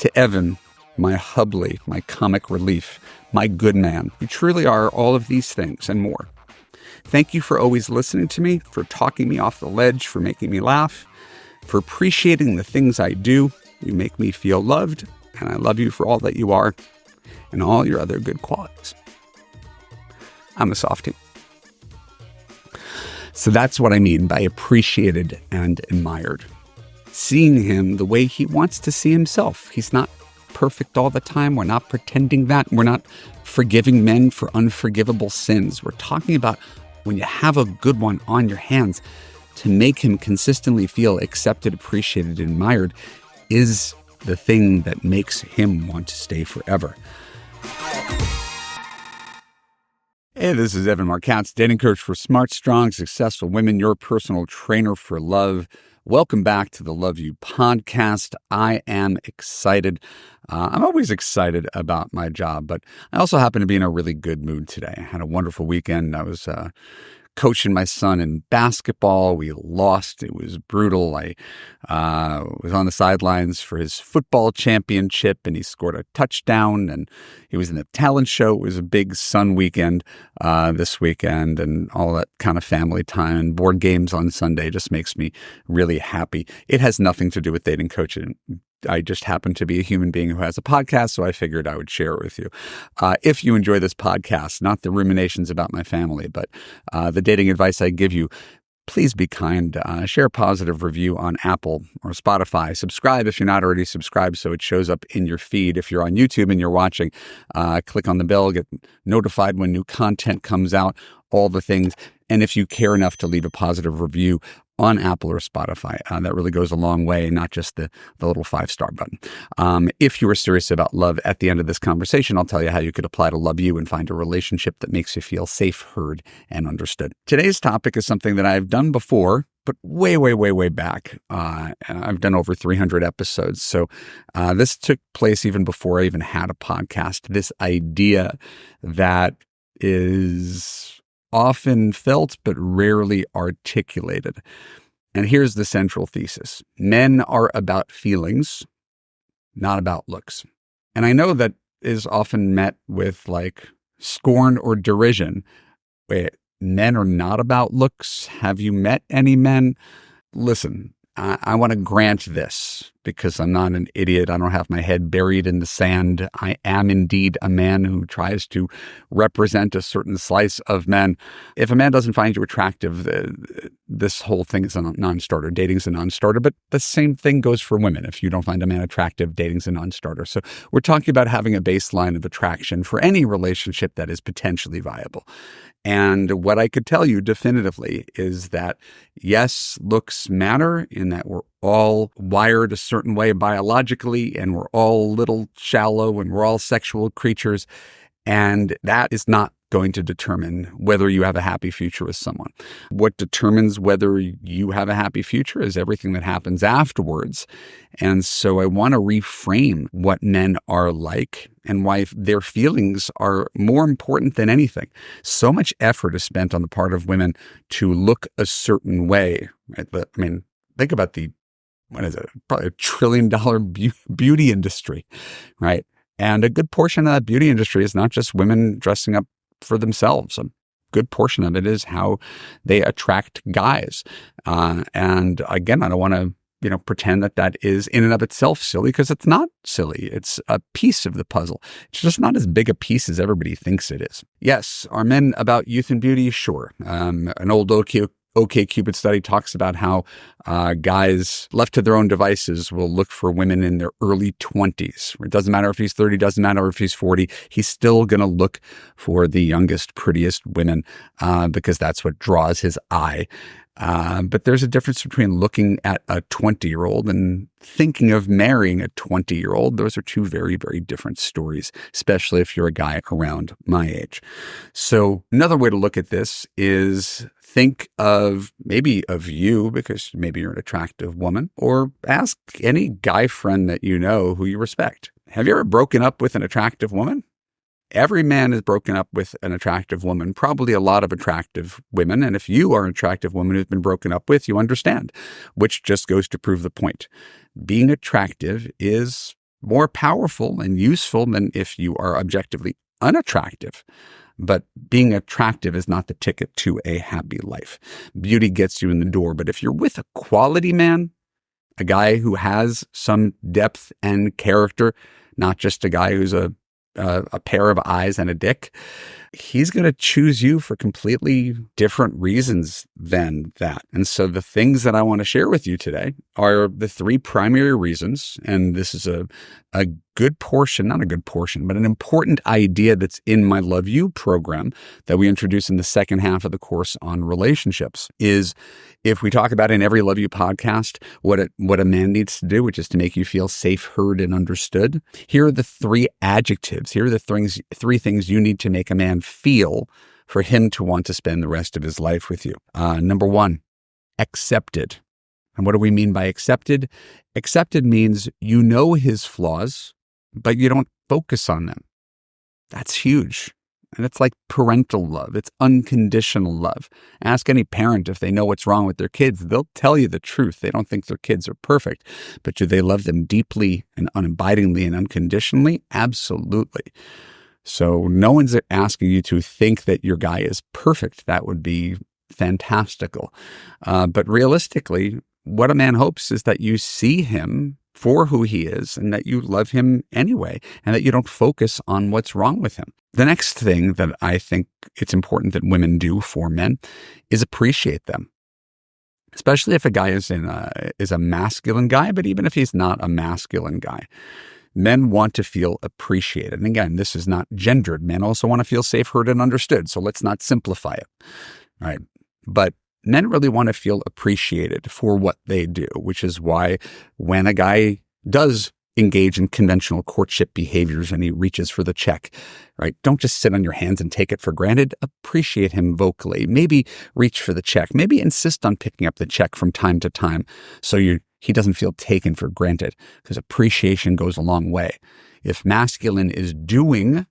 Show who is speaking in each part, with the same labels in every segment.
Speaker 1: To Evan, my hubbly, my comic relief, my good man, you truly are all of these things and more. Thank you for always listening to me, for talking me off the ledge, for making me laugh, for appreciating the things I do. You make me feel loved, and I love you for all that you are and all your other good qualities. I'm a softie. So that's what I mean by appreciated and admired. Seeing him the way he wants to see himself. He's not perfect all the time. We're not pretending that. We're not forgiving men for unforgivable sins. We're talking about when you have a good one on your hands, to make him consistently feel accepted, appreciated, and admired is the thing that makes him want to stay forever. Hey, this is Marc, Katz, dating coach for smart, strong, successful women, your personal trainer for love. Welcome back to the Love You podcast. I am excited. I'm always excited about my job, but I also happen to be in a really good mood today. I had a wonderful weekend. I was coaching my son in basketball. We lost. It was brutal. I was on the sidelines for his football championship, and he scored a touchdown, and he was in the talent show. It was a big son weekend this weekend, and all that kind of family time and board games on Sunday just makes me really happy. It has nothing to do with dating coaching. I just happen to be a human being who has a podcast, so I figured I would share it with you. If you enjoy this podcast, not the ruminations about my family, but the dating advice I give you, please be kind. Share a positive review on Apple or Spotify. Subscribe if you're not already subscribed so it shows up in your feed. If you're on YouTube and you're watching, click on the bell, get notified when new content comes out, all the things. And if you care enough to leave a positive review on Apple or Spotify, that really goes a long way, not just the little 5-star button. If you are serious about love, at the end of this conversation, I'll tell you how you could apply to love you and find a relationship that makes you feel safe, heard, and understood. Today's topic is something that I've done before, but way, way, way, way back. I've done over 300 episodes. So this took place even before I even had a podcast. This idea that is often felt but rarely articulated. And here's the central thesis. Men are about feelings, not about looks. And I know that is often met with like scorn or derision. Wait, men are not about looks? Have you met any men? Listen, I want to grant this because I'm not an idiot. I don't have my head buried in the sand. I am indeed a man who tries to represent a certain slice of men. If a man doesn't find you attractive, this whole thing is a non-starter. Dating's a non-starter, but the same thing goes for women. If you don't find a man attractive, dating's a non-starter. So we're talking about having a baseline of attraction for any relationship that is potentially viable. And what I could tell you definitively is that, yes, looks matter in that we're all wired a certain way biologically, and we're all a little shallow, and we're all sexual creatures. And that is not going to determine whether you have a happy future with someone. What determines whether you have a happy future is everything that happens afterwards. And so I want to reframe what men are like and why their feelings are more important than anything. So much effort is spent on the part of women to look a certain way. Right? I mean, think about what is it? Probably $1 trillion beauty industry, right? And a good portion of that beauty industry is not just women dressing up for themselves. A good portion of it is how they attract guys. And again, I don't want to pretend that is in and of itself silly, because it's not silly. It's a piece of the puzzle. It's just not as big a piece as everybody thinks it is. Yes, are men about youth and beauty? Sure. An old OkCupid study talks about how guys left to their own devices will look for women in their early 20s. It doesn't matter if he's 30, doesn't matter if he's 40. He's still going to look for the youngest, prettiest women because that's what draws his eye. But there's a difference between looking at a 20-year-old and thinking of marrying a 20-year-old. Those are two very, very different stories, especially if you're a guy around my age. So another way to look at this is think of you, because maybe you're an attractive woman, or ask any guy friend that you know who you respect. Have you ever broken up with an attractive woman? Every man is broken up with an attractive woman, probably a lot of attractive women. And if you are an attractive woman who's been broken up with, you understand, which just goes to prove the point. Being attractive is more powerful and useful than if you are objectively unattractive. But being attractive is not the ticket to a happy life. Beauty gets you in the door. But if you're with a quality man, a guy who has some depth and character, not just a guy who's a pair of eyes and a dick, he's going to choose you for completely different reasons than that. And so the things that I want to share with you today are the three primary reasons. And this is a good portion, not a good portion, but an important idea that's in my Love You program that we introduce in the second half of the course on relationships is, if we talk about in every Love You podcast, what a man needs to do, which is to make you feel safe, heard, and understood. Here are the three adjectives. Here are the three things you need to make a man feel for him to want to spend the rest of his life with you. Number one, accepted. And what do we mean by accepted? Accepted means you know his flaws, but you don't focus on them. That's huge. And it's like parental love. It's unconditional love. Ask any parent if they know what's wrong with their kids. They'll tell you the truth. They don't think their kids are perfect. But do they love them deeply and unabidingly and unconditionally? Absolutely. So no one's asking you to think that your guy is perfect. That would be fantastical. But realistically, what a man hopes is that you see him for who he is and that you love him anyway and that you don't focus on what's wrong with him. The next thing that I think it's important that women do for men is appreciate them, especially if a guy is a masculine guy, but even if he's not a masculine guy. Men want to feel appreciated. And again, this is not gendered. Men also want to feel safe, heard, and understood. So let's not simplify it. All right. But men really want to feel appreciated for what they do, which is why when a guy does engage in conventional courtship behaviors and he reaches for the check, right? Don't just sit on your hands and take it for granted. Appreciate him vocally. Maybe reach for the check. Maybe insist on picking up the check from time to time so he doesn't feel taken for granted, because appreciation goes a long way. If masculine is doing,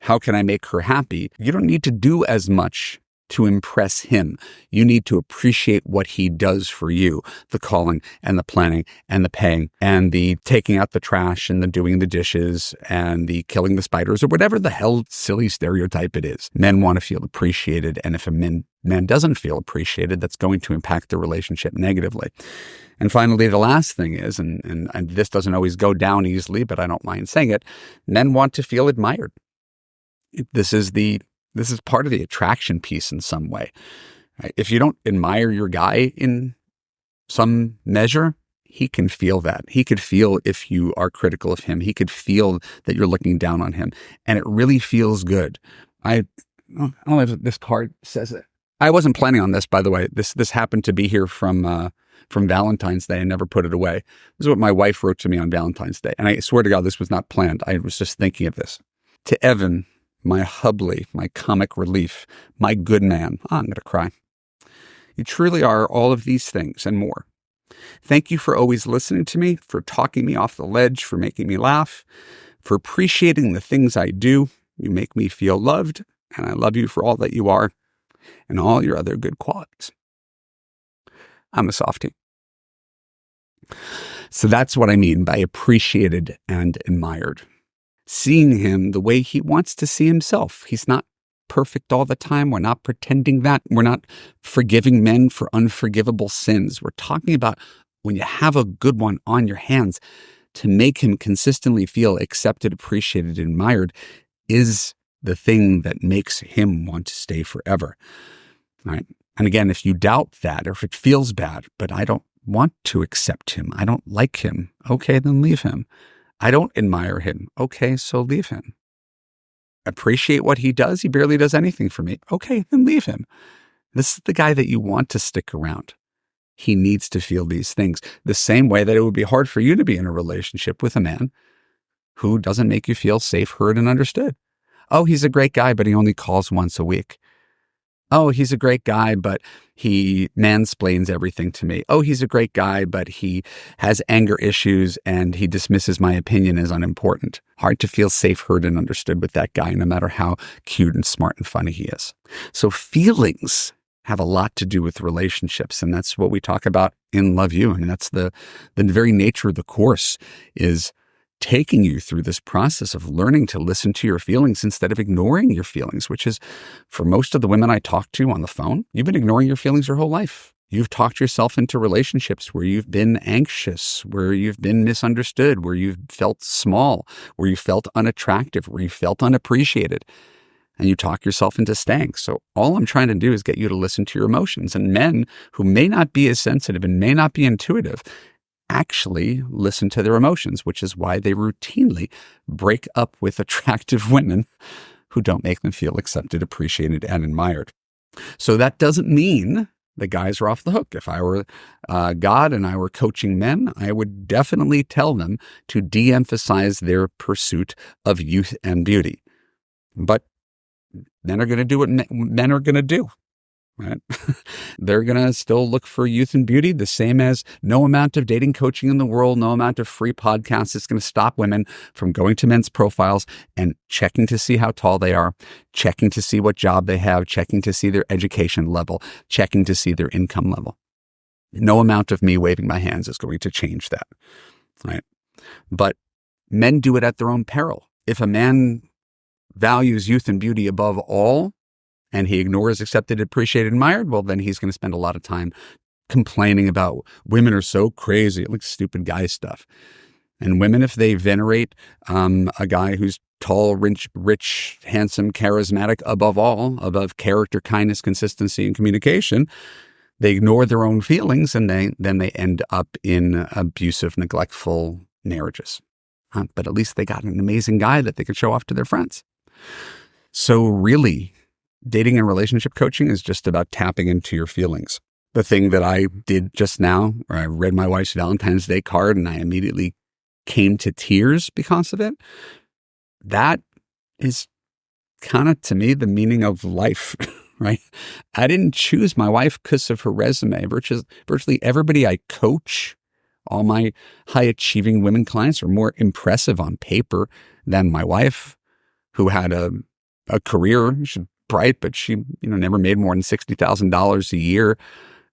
Speaker 1: how can I make her happy? You don't need to do as much to impress him. You need to appreciate what he does for you, the calling and the planning and the paying and the taking out the trash and the doing the dishes and the killing the spiders or whatever the hell silly stereotype it is. Men want to feel appreciated. And if a man doesn't feel appreciated, that's going to impact the relationship negatively. And finally, the last thing is, and this doesn't always go down easily, but I don't mind saying it, men want to feel admired. This is part of the attraction piece in some way. Right? If you don't admire your guy in some measure, he can feel that. He could feel if you are critical of him. He could feel that you're looking down on him. And it really feels good. I don't know if this card says it. I wasn't planning on this, by the way. This happened to be here from Valentine's Day. I never put it away. This is what my wife wrote to me on Valentine's Day. And I swear to God, this was not planned. I was just thinking of this. To Evan, my hubbly, my comic relief, my good man. I'm going to cry. You truly are all of these things and more. Thank you for always listening to me, for talking me off the ledge, for making me laugh, for appreciating the things I do. You make me feel loved, and I love you for all that you are and all your other good qualities. I'm a softie. So that's what I mean by appreciated and admired. Seeing him the way he wants to see himself. He's not perfect all the time. We're not pretending that. We're not forgiving men for unforgivable sins. We're talking about when you have a good one on your hands, to make him consistently feel accepted, appreciated, admired is the thing that makes him want to stay forever. All right. And again, if you doubt that, or if it feels bad, but I don't want to accept him, I don't like him, okay, then leave him. I don't admire him. Okay, so leave him. Appreciate what he does. He barely does anything for me. Okay, then leave him. This is the guy that you want to stick around. He needs to feel these things. The same way that it would be hard for you to be in a relationship with a man who doesn't make you feel safe, heard, and understood. Oh, he's a great guy, but he only calls once a week. Oh, he's a great guy, but he mansplains everything to me. Oh, he's a great guy, but he has anger issues and he dismisses my opinion as unimportant. Hard to feel safe, heard, and understood with that guy, no matter how cute and smart and funny he is. So feelings have a lot to do with relationships. And that's what we talk about in Love You. I mean, that's the very nature of the course, is taking you through this process of learning to listen to your feelings instead of ignoring your feelings, which is, for most of the women I talk to on the phone, you've been ignoring your feelings your whole life. You've talked yourself into relationships where you've been anxious, where you've been misunderstood, where you've felt small, where you felt unattractive, where you felt unappreciated, and you talk yourself into staying. So all I'm trying to do is get you to listen to your emotions. And men who may not be as sensitive and may not be intuitive actually listen to their emotions, which is why they routinely break up with attractive women who don't make them feel accepted, appreciated, and admired. So that doesn't mean the guys are off the hook. If I were God and I were coaching men, I would definitely tell them to de-emphasize their pursuit of youth and beauty. But men are going to do what men are going to do. Right? They're going to still look for youth and beauty, the same as no amount of dating coaching in the world, no amount of free podcasts is going to stop women from going to men's profiles and checking to see how tall they are, checking to see what job they have, checking to see their education level, checking to see their income level. No amount of me waving my hands is going to change that. Right? But men do it at their own peril. If a man values youth and beauty above all, and he ignores accepted, appreciated, admired, well, then he's going to spend a lot of time complaining about women are so crazy, like stupid guy stuff. And women, if they venerate a guy who's tall, rich, handsome, charismatic, above all, above character, kindness, consistency, and communication, they ignore their own feelings, and then they end up in abusive, neglectful marriages. But at least they got an amazing guy that they could show off to their friends. So really, dating and relationship coaching is just about tapping into your feelings. The thing that I did just now, where I read my wife's Valentine's Day card and I immediately came to tears because of it, that is kind of, to me, the meaning of life, right? I didn't choose my wife because of her resume. Virtually everybody I coach, all my high-achieving women clients, are more impressive on paper than my wife, who had a career. She's bright, but she never made more than $60,000 a year,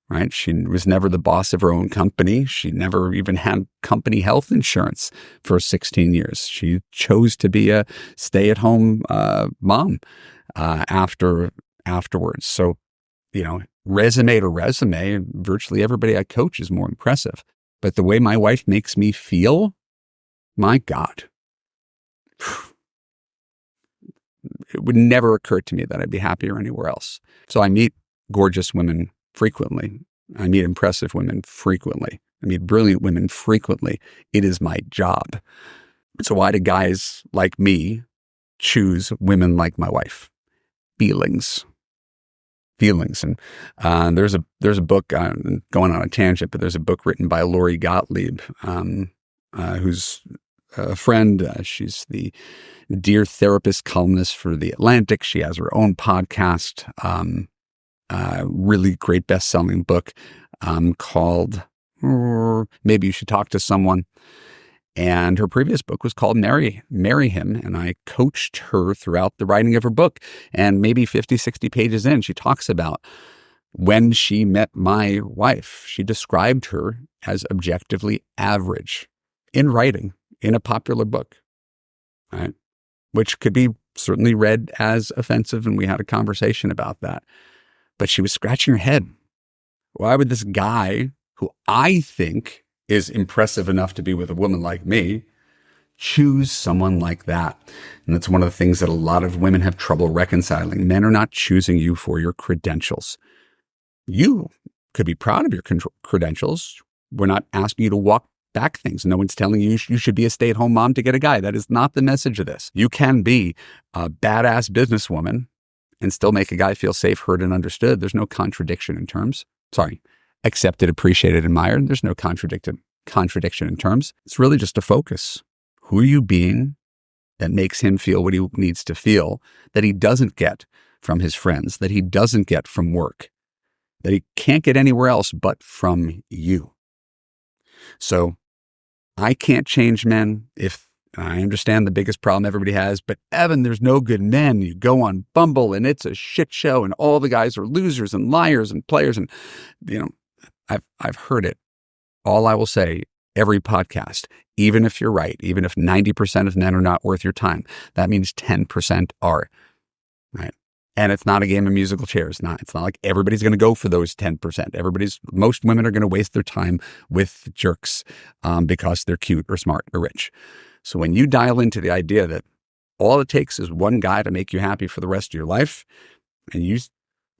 Speaker 1: right? She was never the boss of her own company. She never even had company health insurance for 16 years. She chose to be a stay-at-home mom afterwards. So, resume to resume, virtually everybody I coach is more impressive. But the way my wife makes me feel, my God, it would never occur to me that I'd be happier anywhere else. So I meet gorgeous women frequently. I meet impressive women frequently. I meet brilliant women frequently. It is my job. So why do guys like me choose women like my wife? Feelings. And there's a book, going on a tangent, but there's a book written by Lori Gottlieb, who's a friend. She's the Dear Therapist columnist for The Atlantic. She has her own podcast, really great best-selling book called Maybe You Should Talk to Someone. And her previous book was called Marry Him. And I coached her throughout the writing of her book. And maybe 50, 60 pages in, she talks about when she met my wife. She described her as objectively average in writing, in a popular book, right? Which could be certainly read as offensive, and we had a conversation about that. But she was scratching her head. Why would this guy, who I think is impressive enough to be with a woman like me, choose someone like that? And that's one of the things that a lot of women have trouble reconciling. Men are not choosing you for your credentials. You could be proud of your credentials. We're not asking you to walk back things. No one's telling you you should be a stay-at-home mom to get a guy. That is not the message of this. You can be a badass businesswoman and still make a guy feel safe, heard, and understood. There's no contradiction in terms. Accepted, appreciated, admired. There's no contradiction in terms. It's really just a focus. Who are you being that makes him feel what he needs to feel, that he doesn't get from his friends, that he doesn't get from work, that he can't get anywhere else but from you? So I can't change men. If I understand the biggest problem everybody has, but Evan, there's no good men. You go on Bumble and it's a shit show and all the guys are losers and liars and players. And, I've heard it. All I will say, every podcast, even if you're right, even if 90% of men are not worth your time, that means 10% are, right? And it's not a game of musical chairs. It's not like everybody's going to go for those 10%. Most women are going to waste their time with jerks because they're cute or smart or rich. So when you dial into the idea that all it takes is one guy to make you happy for the rest of your life, and you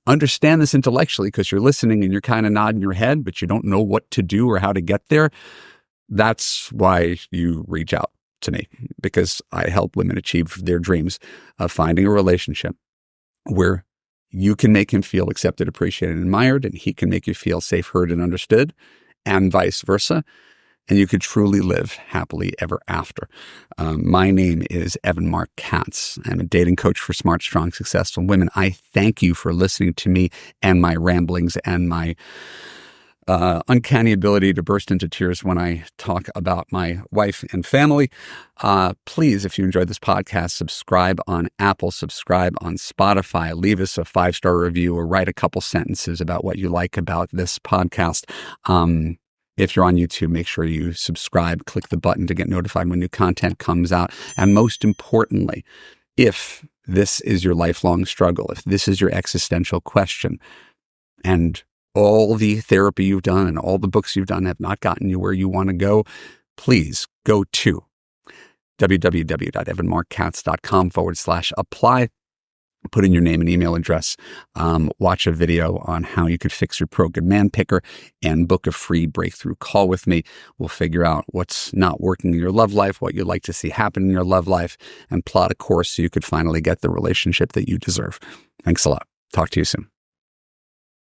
Speaker 1: understand this intellectually because you're listening and you're kind of nodding your head, but you don't know what to do or how to get there, that's why you reach out to me, because I help women achieve their dreams of finding a relationship where you can make him feel accepted, appreciated, and admired, and he can make you feel safe, heard, and understood, and vice versa. And you could truly live happily ever after. My name is Evan Marc Katz. I'm a dating coach for smart, strong, successful women. I thank you for listening to me and my ramblings and my uncanny ability to burst into tears when I talk about my wife and family. Please, if you enjoyed this podcast, subscribe on Apple, subscribe on Spotify, leave us a 5-star review or write a couple sentences about what you like about this podcast. If you're on YouTube, make sure you subscribe, click the button to get notified when new content comes out. And most importantly, if this is your lifelong struggle, if this is your existential question, and all the therapy you've done and all the books you've done have not gotten you where you want to go, please go to www.evanmarckatz.com/apply. Put in your name and email address, watch a video on how you could fix your pro-good man picker, and book a free breakthrough call with me. We'll figure out what's not working in your love life, what you'd like to see happen in your love life, and plot a course so you could finally get the relationship that you deserve. Thanks a lot. Talk to you soon.